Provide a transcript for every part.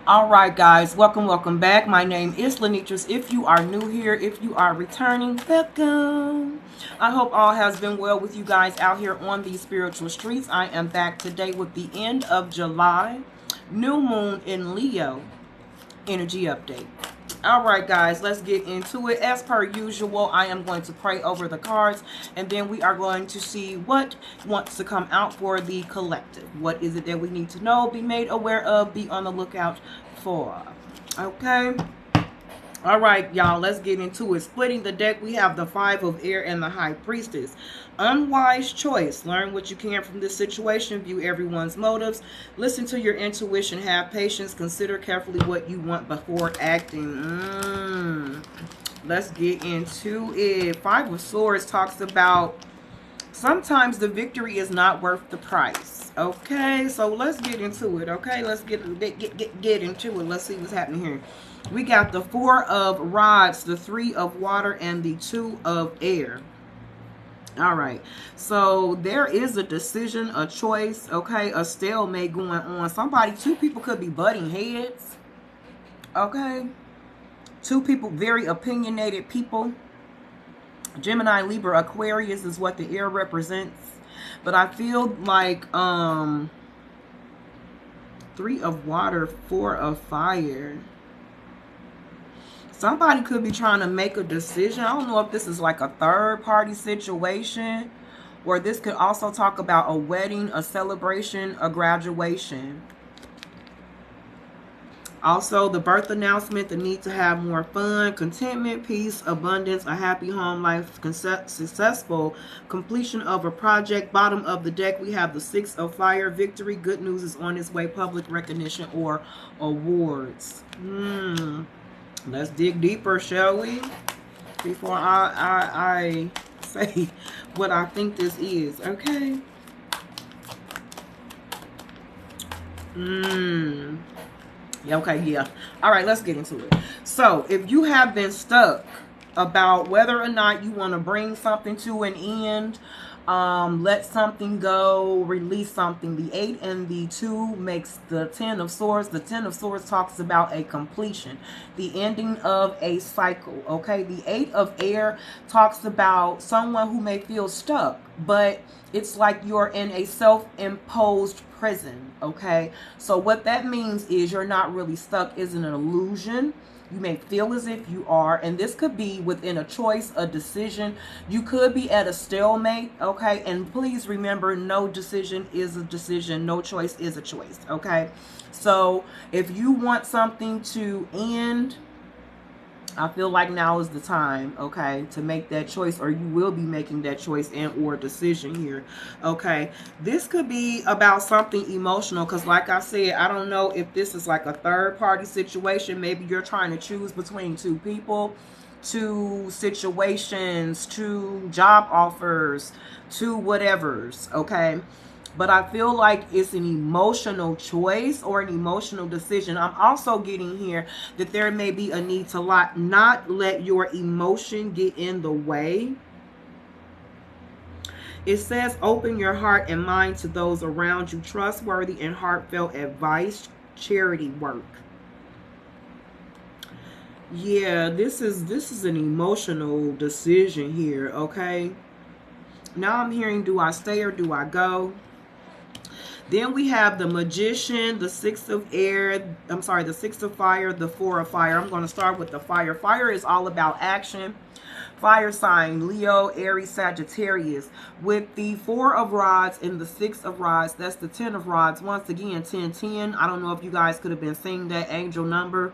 All right, guys, welcome back. My name is Lenitras. If you are new here, if you are returning, welcome. I hope all has been well with you guys out here on these spiritual streets. I am back today with the end of July, new moon in Leo energy update. All right, guys, let's get into it. As per usual, I am going to pray over the cards, and then we are going to see what wants to come out for the collective. What is it that we need to know, be made aware of, be on the lookout for? Okay. All right, y'all, let's get into it. Splitting the deck, we have the Five of Air and the High Priestess. Unwise choice. Learn what you can from this situation. View everyone's motives. Listen to your intuition. Have patience. Consider carefully what you want before acting. Let's get into it. Five of Swords talks about sometimes the victory is not worth the price. Okay, so let's get into it. Okay, let's get into it. Let's see what's happening here. We got the Four of Rods, the Three of Water, and the Two of Air. All right, so there is a decision, a choice, okay, a stalemate going on. Two people could be butting heads, okay? Two people, very opinionated people. Gemini, Libra, Aquarius is what the air represents. But I feel like Three of Water, Four of Fire. Somebody could be trying to make a decision. I don't know if this is like a third party situation, or this could also talk about a wedding, a celebration, a graduation. Also, the birth announcement, the need to have more fun, contentment, peace, abundance, a happy home life, successful completion of a project. Bottom of the deck, we have the Six of Fire, victory, good news is on its way, public recognition or awards. Let's dig deeper, shall we? Before I say what I think this is, okay? Yeah, okay, yeah. All right, let's get into it. So, if you have been stuck about whether or not you want to bring something to an end, let something go, release something. The 8 and the 2 makes the 10 of Swords. The 10 of Swords talks about a completion, the ending of a cycle, okay? The 8 of Air talks about someone who may feel stuck, but it's like you're in a self-imposed prison, okay? So what that means is you're not really stuck, is an illusion. You may feel as if you are, and this could be within a choice, a decision. You could be at a stalemate, okay? And please remember, no decision is a decision. No choice is a choice, okay? So if you want something to end, I feel like now is the time, okay, to make that choice, or you will be making that choice and or decision here, okay? This could be about something emotional, because like I said, I don't know if this is like a third party situation. Maybe you're trying to choose between two people, two situations, two job offers, two whatevers, okay? But I feel like it's an emotional choice or an emotional decision. I'm also getting here that there may be a need to not let your emotion get in the way. It says, open your heart and mind to those around you. Trustworthy and heartfelt advice, charity work. Yeah, this is an emotional decision here, okay? Now I'm hearing, do I stay or do I go? Then we have the Magician, the Six of Air, the Six of Fire, the Four of Fire. I'm going to start with the Fire. Fire is all about action. Fire sign, Leo, Aries, Sagittarius. With the Four of Rods and the Six of Rods, that's the 10 of Rods. Once again, 1010. I don't know if you guys could have been seeing that angel number.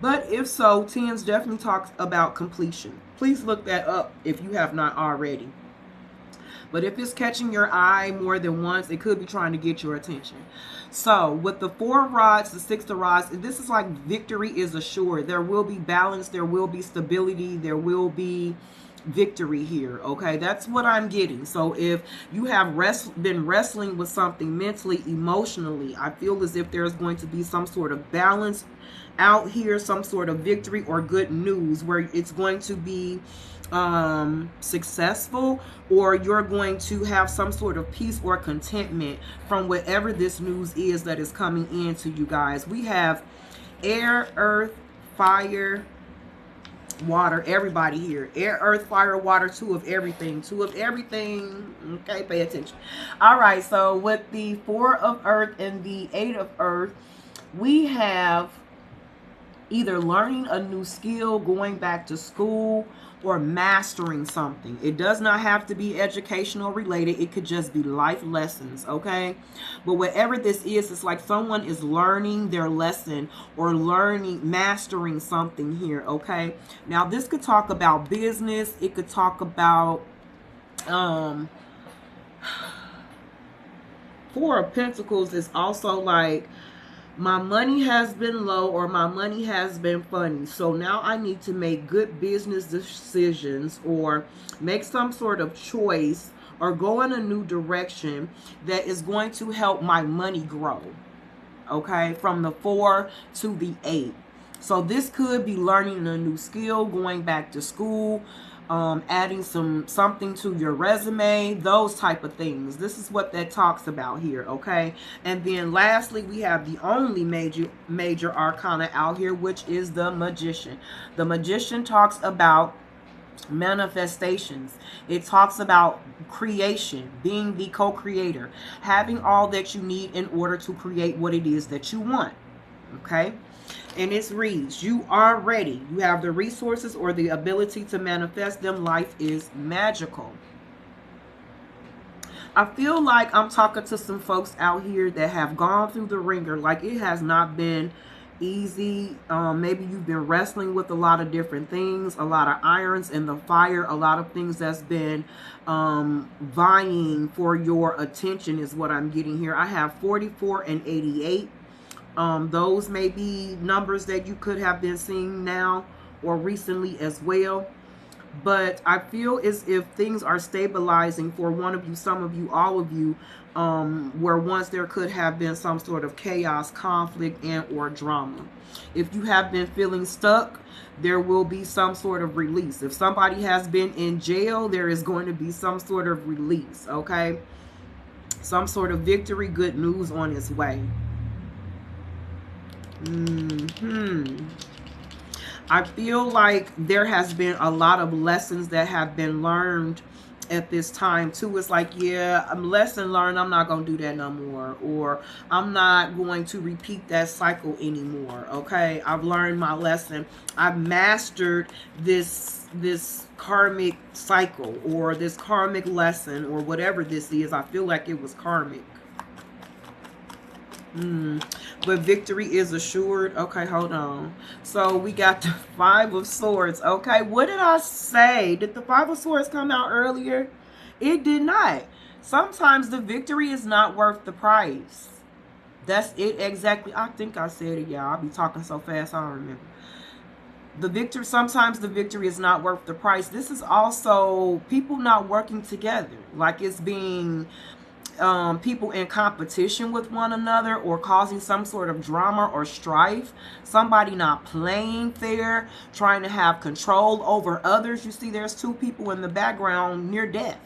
But if so, 10s definitely talks about completion. Please look that up if you have not already. But if it's catching your eye more than once, it could be trying to get your attention. So with the Four of Rods, the Six of Rods, this is like victory is assured. There will be balance. There will be stability. There will be victory here. Okay, that's what I'm getting. So if you have been wrestling with something mentally, emotionally, I feel as if there's going to be some sort of balance out here, some sort of victory or good news where it's going to be successful, or you're going to have some sort of peace or contentment from whatever this news is that is coming into you guys. We have air, earth, fire, water, everybody here. Air, earth, fire, water, two of everything. Two of everything. Okay, pay attention. All right, so with the 4 of earth and the 8 of earth, we have either learning a new skill, going back to school, or mastering something. It does not have to be educational related. It could just be life lessons, okay? But whatever this is, it's like someone is learning their lesson or mastering something here, okay? Now, this could talk about business. It could talk about 4 of Pentacles is also like, my money has been low or my money has been funny. So now I need to make good business decisions or make some sort of choice or go in a new direction that is going to help my money grow. Okay, from the 4 to the 8. So this could be learning a new skill, going back to school, adding something to your resume, those type of things. This is what that talks about here, okay? And then lastly, we have the only major arcana out here, which is the Magician. The Magician talks about manifestations. It talks about creation, being the co-creator, having all that you need in order to create what it is that you want, okay? And it reads, you are ready. You have the resources or the ability to manifest them. Life is magical. I feel like I'm talking to some folks out here that have gone through the ringer. Like, it has not been easy. Maybe you've been wrestling with a lot of different things, a lot of irons in the fire, a lot of things that's been vying for your attention is what I'm getting here. I have 44 and 88. Those may be numbers that you could have been seeing now or recently as well. But I feel as if things are stabilizing for one of you, some of you, all of you, where once there could have been some sort of chaos, conflict, and or drama. If you have been feeling stuck, there will be some sort of release. If somebody has been in jail, there is going to be some sort of release, okay? Some sort of victory, good news on its way. I feel like there has been a lot of lessons that have been learned at this time too. It's like, yeah, lesson learned, I'm not going to do that no more, or I'm not going to repeat that cycle anymore, okay? I've learned my lesson. I've mastered this karmic cycle or this karmic lesson or whatever this is. I feel like it was karmic. But victory is assured. Okay, hold on. So we got the 5 of Swords. Okay, what did I say? Did the 5 of Swords come out earlier? It did not. Sometimes the victory is not worth the price. That's it exactly. I think I said it, y'all. I'll be talking so fast I don't remember. Sometimes the victory is not worth the price. This is also people not working together. Like, it's being people in competition with one another or causing some sort of drama or strife. Somebody not playing fair, trying to have control over others. You see, there's 2 people in the background near death.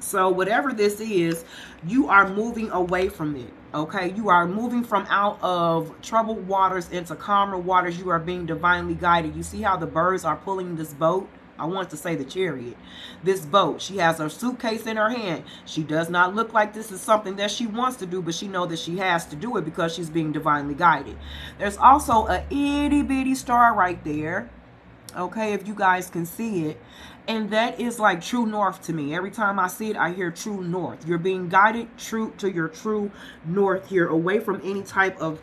So whatever this is, you are moving away from it, okay? You are moving from out of troubled waters into calmer waters. You are being divinely guided. You see how the birds are pulling this boat? I want to say the chariot. This boat. She has her suitcase in her hand. She does not look like this is something that she wants to do, but she knows that she has to do it because she's being divinely guided. There's also a itty bitty star right there. Okay, if you guys can see it. And that is like true north to me. Every time I see it, I hear true north. You're being guided true to your true north here, away from any type of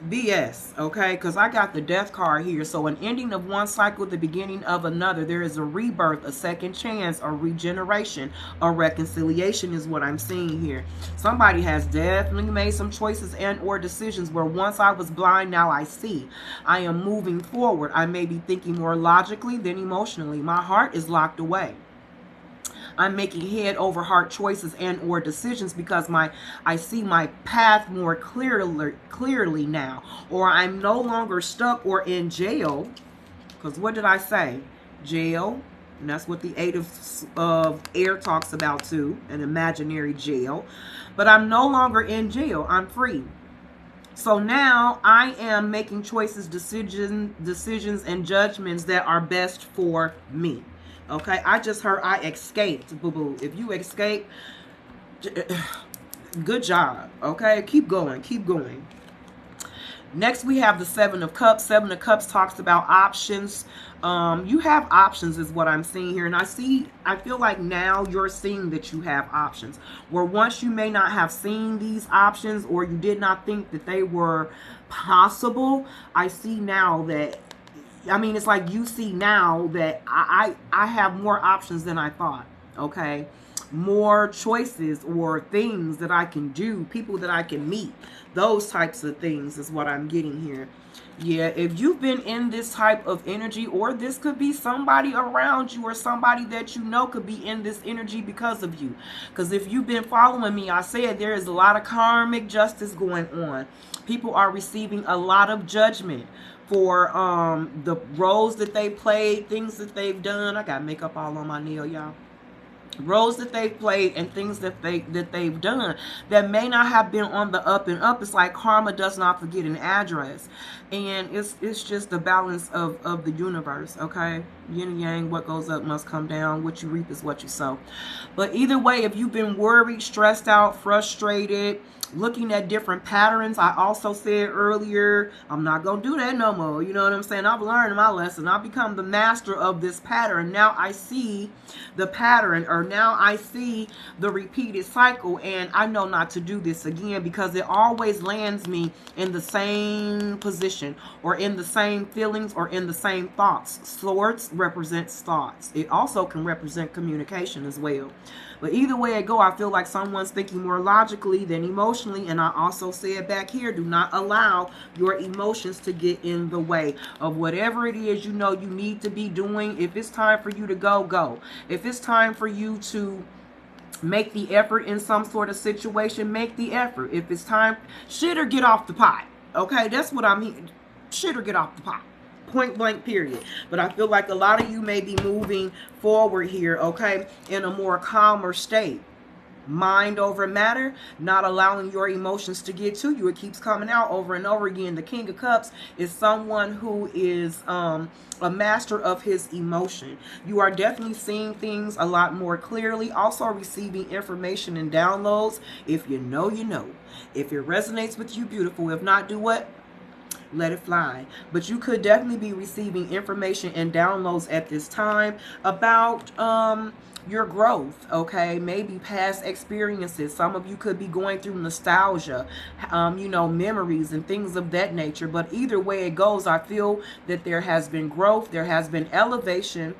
BS, okay? Because I got the death card here. So an ending of one cycle, the beginning of another. There is a rebirth, a second chance, a regeneration, a reconciliation is what I'm seeing here. Somebody has definitely made some choices and or decisions where once I was blind, now I see. I am moving forward. I may be thinking more logically than emotionally. My heart is locked away. I'm making head over heart choices and or decisions because I see my path more clearly now. Or I'm no longer stuck or in jail. Because what did I say? Jail. And that's what the Eight of Air talks about too. An imaginary jail. But I'm no longer in jail. I'm free. So now I am making choices, decisions, and judgments that are best for me. Okay, I just heard I escaped, boo-boo. If you escape, good job. Okay, keep going, keep going. Next, we have the Seven of Cups. Seven of Cups talks about options. You have options is what I'm seeing here. And I feel like now you're seeing that you have options. Where once you may not have seen these options or you did not think that they were possible, I see now that, I mean, it's like you see now that I have more options than I thought, okay? More choices or things that I can do, people that I can meet. Those types of things is what I'm getting here. Yeah, if you've been in this type of energy, or this could be somebody around you or somebody that you know could be in this energy because of you. Because if you've been following me, I said there is a lot of karmic justice going on. People are receiving a lot of judgment for the roles that they played, things that they've done. I got makeup all on my nail, y'all. Roles that they've played and things that they've done that may not have been on the up and up. It's like karma does not forget an address, and it's just the balance of the universe. Okay, yin and yang, what goes up must come down. What you reap is what you sow. But either way, if you've been worried, stressed out, frustrated, looking at different patterns, I also said earlier, I'm not going to do that no more. You know what I'm saying? I've learned my lesson. I've become the master of this pattern. Now I see the pattern, or now I see the repeated cycle, and I know not to do this again because it always lands me in the same position or in the same feelings or in the same thoughts. Swords represents thoughts. It also can represent communication as well. But either way it go, I feel like someone's thinking more logically than emotionally. And I also said back here, do not allow your emotions to get in the way of whatever it is you know you need to be doing. If it's time for you to go, go. If it's time for you to make the effort in some sort of situation, make the effort. If it's time, shit or get off the pot. Okay, that's what I'm here. Shit or get off the pot. Point blank, period. But I feel like a lot of you may be moving forward here, okay, in a more calmer state. Mind over matter, not allowing your emotions to get to you. It keeps coming out over and over again. The King of Cups is someone who is a master of his emotion. You are definitely seeing things a lot more clearly. Also receiving information and downloads. If you know, you know. If it resonates with you, beautiful. If not, do what? Let it fly. But you could definitely be receiving information and downloads at this time about your growth, okay? Maybe past experiences. Some of you could be going through nostalgia, you know, memories and things of that nature. But either way it goes, I feel that there has been growth, there has been elevation,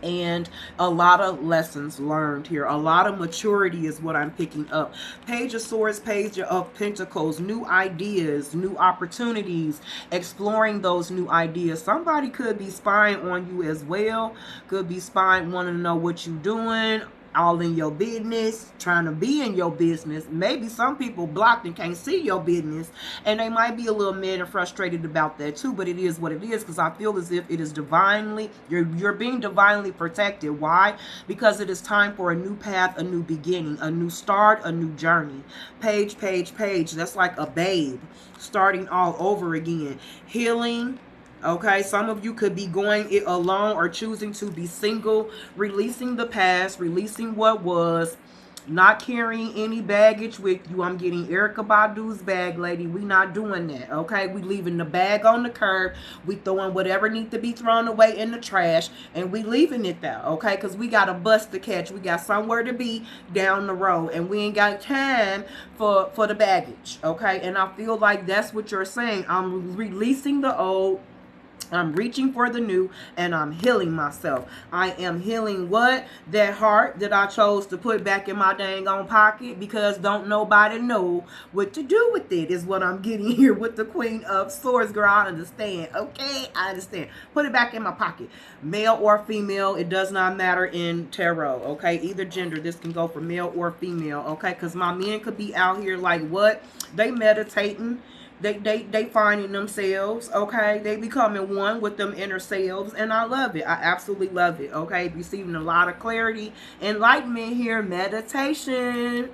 and a lot of lessons learned here. A lot of maturity is what I'm picking up. Page of Swords, Page of Pentacles, new ideas, new opportunities, exploring those new ideas. Somebody could be spying on you as well. Could be spying, wanting to know what you're doing, all in your business, trying to be in your business. Maybe some people blocked and can't see your business, and they might be a little mad and frustrated about that too, but it is what it is, because I feel as if it is divinely, you're being divinely protected. Why? Because it is time for a new path, a new beginning, a new start, a new journey. Page, page, page. That's like a babe starting all over again. Healing. Okay, some of you could be going it alone or choosing to be single, releasing the past, releasing what was, Not carrying any baggage with you. I'm getting Erykah Badu's bag, lady. We not doing that, okay? We leaving the bag on the curb. We throwing whatever needs to be thrown away in the trash, and we leaving it there, okay? Because we got a bus to catch. We got somewhere to be down the road, and we ain't got time for the baggage, okay? And I feel like that's what you're saying. I'm releasing the old, I'm reaching for the new, and I'm healing myself. I am healing what? That heart that I chose to put back in my dang on pocket, because don't nobody know what to do with it, is what I'm getting here with the Queen of Swords. Girl, I understand. Okay, I understand. Put it back in my pocket. Male or female, it does not matter in tarot, okay? Either gender, this can go for male or female, okay? Because my men could be out here like what? They meditating. They finding themselves, okay? They becoming one with them inner selves, and I love it. I absolutely love it, okay? Receiving a lot of clarity, enlightenment here, meditation.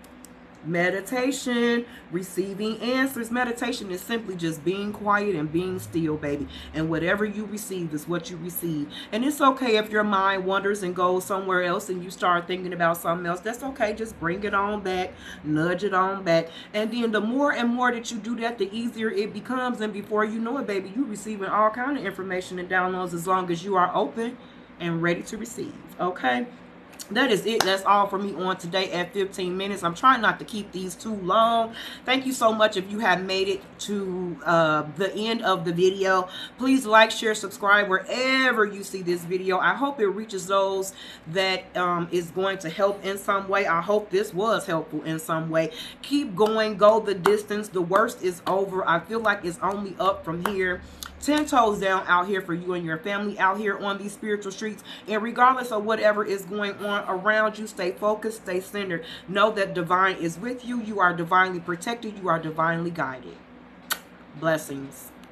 Meditation, receiving answers. Meditation is simply just being quiet and being still, baby. And whatever you receive is what you receive. And it's okay if your mind wanders and goes somewhere else and you start thinking about something else. That's okay. Just bring it on back, nudge it on back. And then the more and more that you do that, the easier it becomes. And before you know it, baby, you're receiving all kind of information and downloads, as long as you are open and ready to receive, okay? That is it. That's all for me on today at 15 minutes. I'm trying not to keep these too long. Thank you so much if you have made it to the end of the video. Please like, share, subscribe wherever you see this video. I hope it reaches those that is going to help in some way. I hope this was helpful in some way. Keep going. Go the distance. The worst is over. I feel like it's only up from here. 10 toes down out here for you and your family out here on these spiritual streets. And regardless of whatever is going on around you, stay focused, stay centered. Know that divine is with you. You are divinely protected. You are divinely guided. Blessings.